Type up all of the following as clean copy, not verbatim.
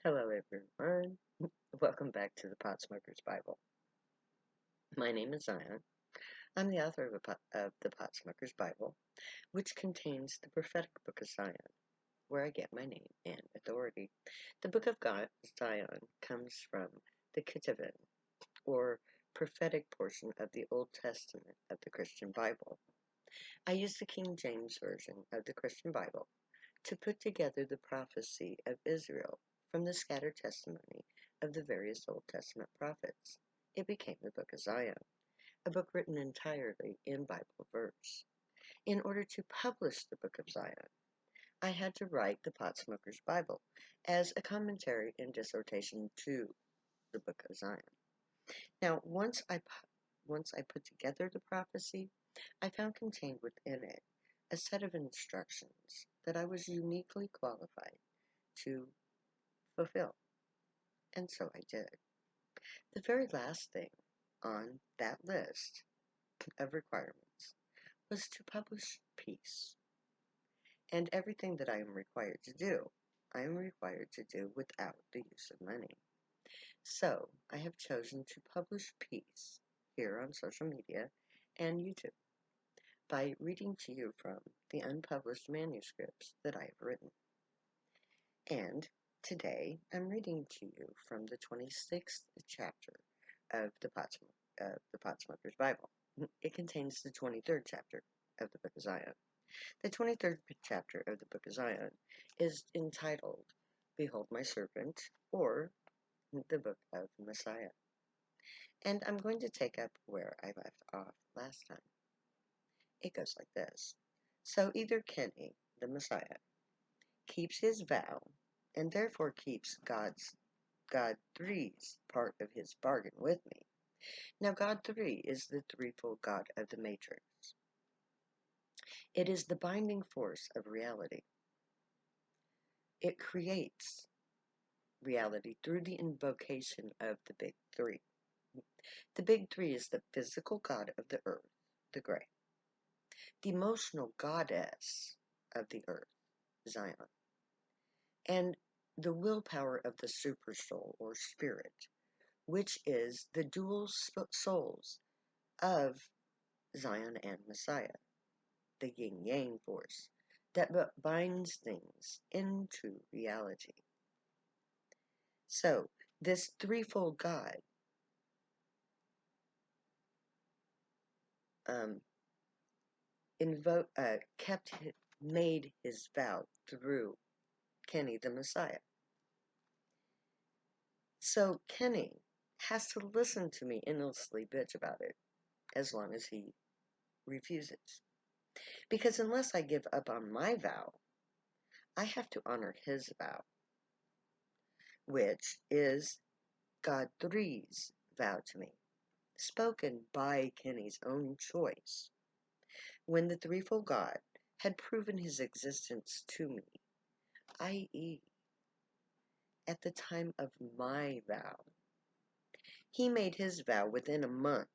Hello, everyone. Welcome back to the Potsmoker's Bible. My name is Zion. I'm the author of the Potsmoker's Bible, which contains the prophetic book of Zion, where I get my name and authority. The book of Zion comes from the Ketuvim, or prophetic portion of the Old Testament of the Christian Bible. I use the King James Version of the Christian Bible to put together the prophecy of Israel from the scattered testimony of the various Old Testament prophets. It became the Book of Zion, a book written entirely in Bible verse. In order to publish the Book of Zion, I had to write the Potsmoker's Bible as a commentary and dissertation to the Book of Zion. Now, once I put together the prophecy, I found contained within it a set of instructions that I was uniquely qualified to fulfill, and so I did. The very last thing on that list of requirements was to publish peace, and everything that I am required to do, I am required to do without the use of money. So, I have chosen to publish peace here on social media and YouTube by reading to you from the unpublished manuscripts that I have written. And today I'm reading to you from the 26th chapter of the Potsmoker's Bible. It contains the 23rd chapter of the Book of Zion. The 23rd chapter of the Book of Zion is entitled Behold My Servant, or the Book of Messiah. And I'm going to take up where I left off last time. It goes like this. So either Kenny, the Messiah, keeps his vow, and therefore keeps God 3's part of his bargain with me. Now God 3 is the threefold God of the Matrix. It is the binding force of reality. It creates reality through the invocation of the Big Three. The Big Three is the physical God of the earth, the Gray, the emotional goddess of the earth, Zion, and the willpower of the super soul or spirit, which is the dual souls of Zion and Messiah, the yin-yang force that binds things into reality. So, this threefold God made his vow through Kenny the Messiah. So Kenny has to listen to me endlessly bitch about it as long as he refuses. Because unless I give up on my vow, I have to honor his vow, which is God 3's vow to me, spoken by Kenny's own choice, when the threefold God had proven his existence to me, i.e., at the time of my vow. He made his vow within a month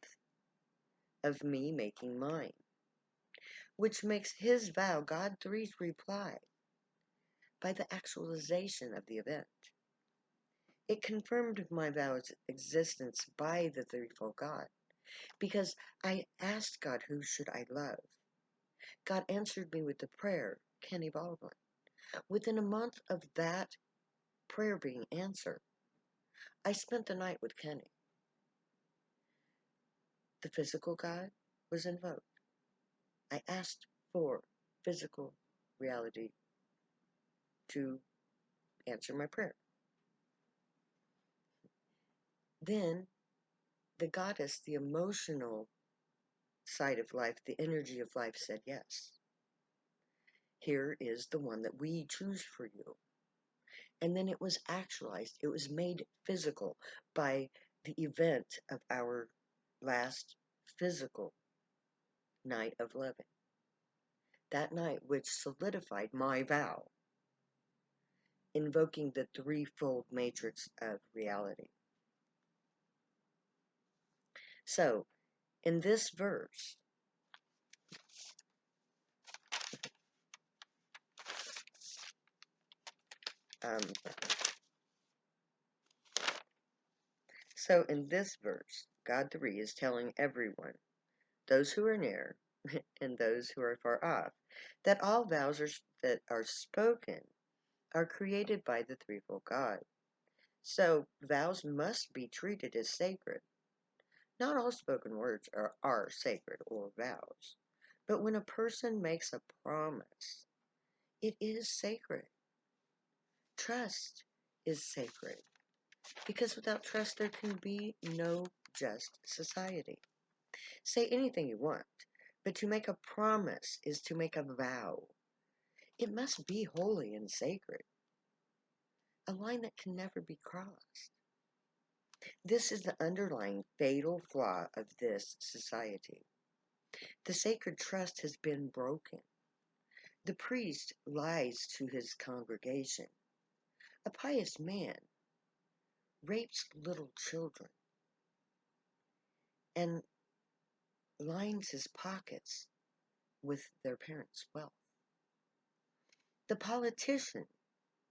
of me making mine, which makes his vow God 3's reply by the actualization of the event. It confirmed my vow's existence by the threefold God, because I asked God, who should I love? God answered me with the prayer, Kenny Baldwin. Within a month of that prayer being answered, I spent the night with Kenny. The physical God was invoked. I asked for physical reality to answer my prayer. Then the goddess, the emotional side of life, the energy of life said yes. Here is the one that we choose for you. And then it was actualized. It was made physical by the event of our last physical night of loving. That night which solidified my vow, invoking the threefold matrix of reality. So, in this verse, So in this verse, God 3 is telling everyone, those who are near and those who are far off, that all vows that are spoken are created by the threefold God. So vows must be treated as sacred. Not all spoken words are sacred or vows, but when a person makes a promise, it is sacred. Trust is sacred, because without trust there can be no just society. Say anything you want, but to make a promise is to make a vow. It must be holy and sacred, a line that can never be crossed. This is the underlying fatal flaw of this society. The sacred trust has been broken. The priest lies to his congregation. A pious man rapes little children and lines his pockets with their parents' wealth. The politician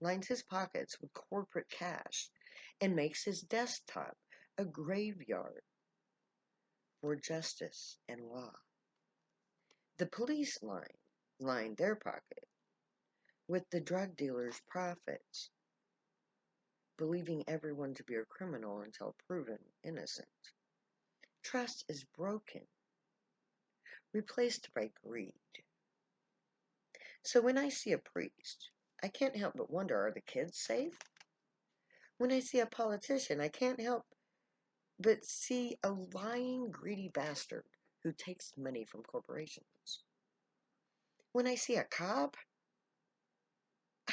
lines his pockets with corporate cash and makes his desktop a graveyard for justice and law. The police line their pocket with the drug dealer's profits, believing everyone to be a criminal until proven innocent. Trust is broken, replaced by greed. So when I see a priest, I can't help but wonder, are the kids safe? When I see a politician, I can't help but see a lying, greedy bastard who takes money from corporations. When I see a cop,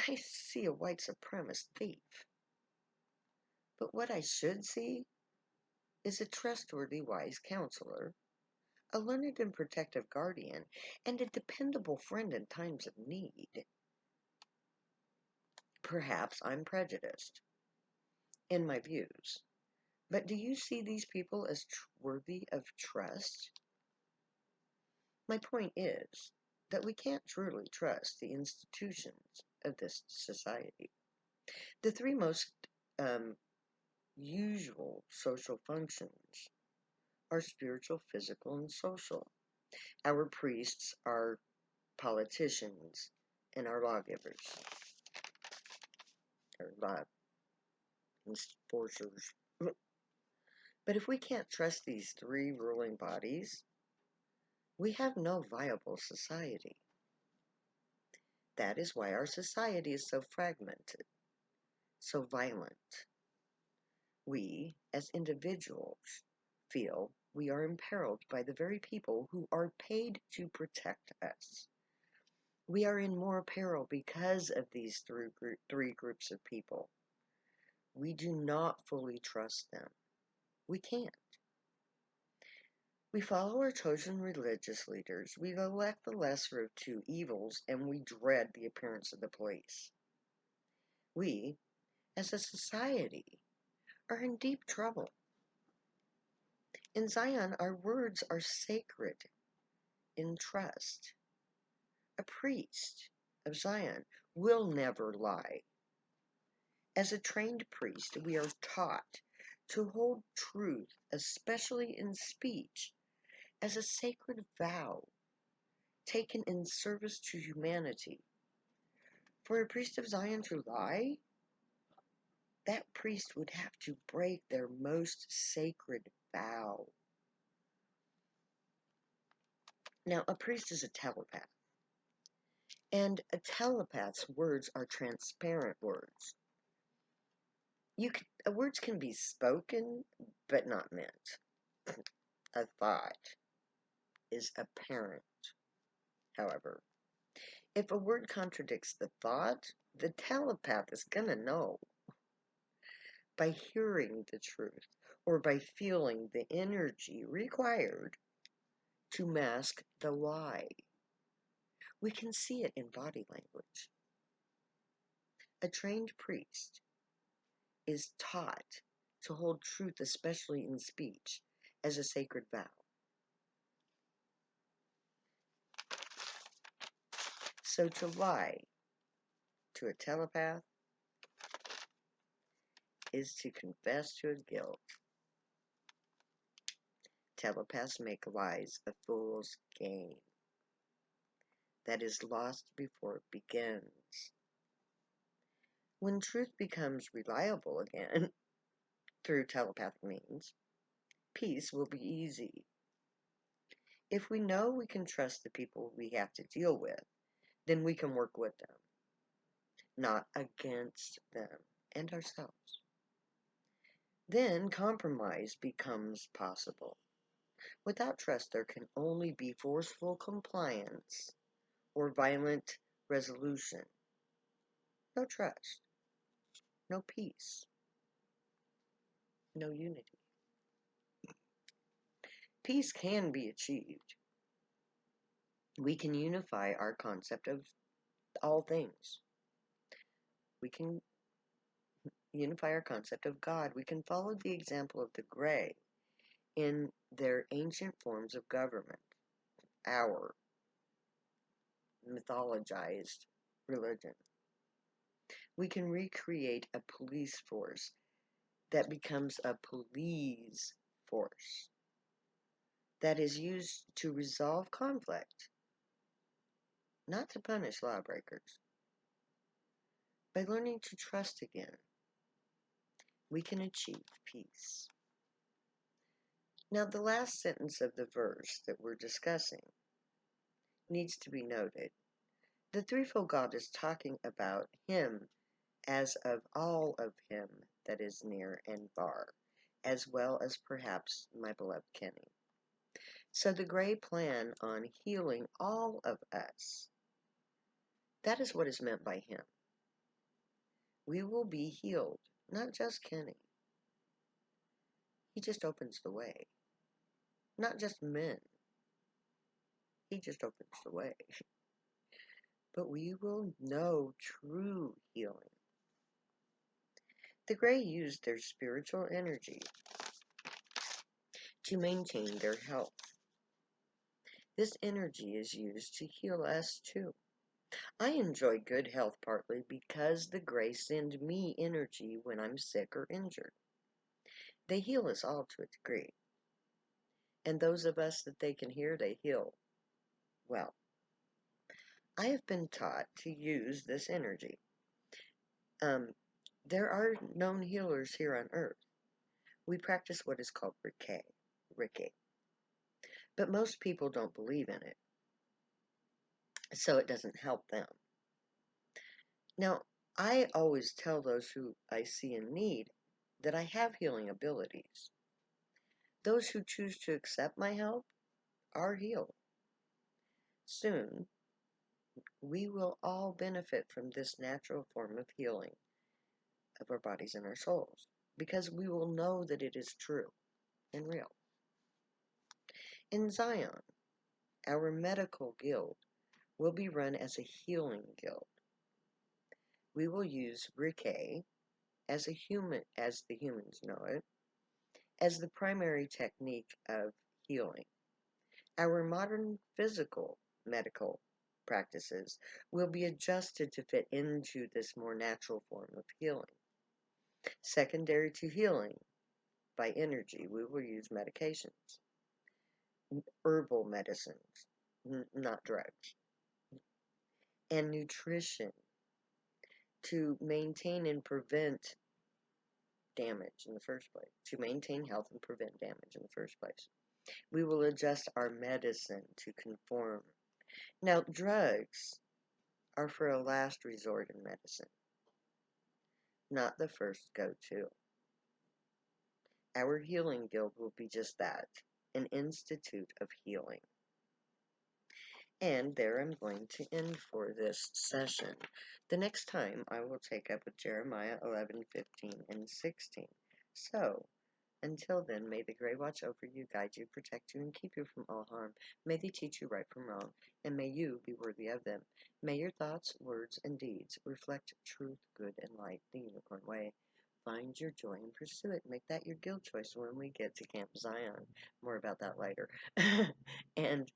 I see a white supremacist thief. But what I should see is a trustworthy, wise counselor, a learned and protective guardian, and a dependable friend in times of need. Perhaps I'm prejudiced in my views, but do you see these people as worthy of trust? My point is that we can't truly trust the institutions of this society. The three most usual social functions are spiritual, physical, and social. Our priests, our politicians, and our lawgivers, or law enforcers. But if we can't trust these three ruling bodies, we have no viable society. That is why our society is so fragmented, so violent. We, as individuals, feel we are imperiled by the very people who are paid to protect us. We are in more peril because of these three groups of people. We do not fully trust them. We can't. We follow our chosen religious leaders. We elect the lesser of two evils, and we dread the appearance of the police. We, as a society, are in deep trouble. In Zion, our words are sacred in trust. A priest of Zion will never lie. As a trained priest, we are taught to hold truth, especially in speech, as a sacred vow taken in service to humanity. For a priest of Zion to lie, that priest would have to break their most sacred vow. Now, a priest is a telepath, and a telepath's words are transparent words. Words can be spoken, but not meant. A thought is apparent, however. If a word contradicts the thought, the telepath is going to know by hearing the truth or by feeling the energy required to mask the lie. We can see it in body language. A trained priest is taught to hold truth, especially in speech, as a sacred vow. So to lie to a telepath is to confess to a guilt Telepaths make lies a fool's game that is lost before it begins. When truth becomes reliable again through telepathic means, peace will be easy. If we know we can trust the people we have to deal with, then we can work with them, not against them and ourselves. Then compromise becomes possible. Without trust, there can only be forceful compliance or violent resolution. No trust, no peace, no unity. Peace can be achieved. We can unify our concept of all things. We can unify our concept of God. We can follow the example of the Grey in their ancient forms of government, our mythologized religion. We can recreate a police force that becomes a police force that is used to resolve conflict, not to punish lawbreakers. By learning to trust again, we can achieve peace. Now, the last sentence of the verse that we're discussing needs to be noted. The threefold God is talking about Him as of all of Him that is near and far, as well as perhaps my beloved Kenny. So the Grey plan on healing all of us, that is what is meant by Him. We will be healed, not just Kenny. He just opens the way. Not just men. He just opens the way. But we will know true healing. The Grey used their spiritual energy to maintain their health. This energy is used to heal us too. I enjoy good health partly because the Grey send me energy when I'm sick or injured. They heal us all to a degree. And those of us that they can hear, they heal well. I have been taught to use this energy. There are known healers here on Earth. We practice what is called Reiki. But most people don't believe in it, so it doesn't help them. Now, I always tell those who I see in need that I have healing abilities. Those who choose to accept my help are healed. Soon, we will all benefit from this natural form of healing of our bodies and our souls, because we will know that it is true and real. In Zion, our medical guild will be run as a healing guild. We will use Reiki as the humans know it, as the primary technique of healing. Our modern physical medical practices will be adjusted to fit into this more natural form of healing. Secondary to healing by energy, we will use medications, herbal medicines, not drugs, and nutrition to maintain and prevent damage in the first place, to maintain health and prevent damage in the first place. We will adjust our medicine to conform. Now, drugs are for a last resort in medicine, not the first go-to. Our healing guild will be just that, an institute of healing. And there I'm going to end for this session. The next time I will take up with Jeremiah 11, 15, and 16. So, until then, may the Grey watch over you, guide you, protect you, and keep you from all harm. May they teach you right from wrong, and may you be worthy of them. May your thoughts, words, and deeds reflect truth, good, and light, the unicorn way. Find your joy and pursue it. Make that your guild choice when we get to Camp Zion. More about that later. And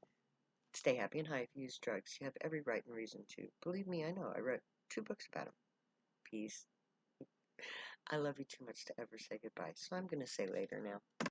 stay happy and high if you use drugs. You have every right and reason to. Believe me, I know. I wrote 2 books about them. Peace. I love you too much to ever say goodbye, so I'm going to say later now.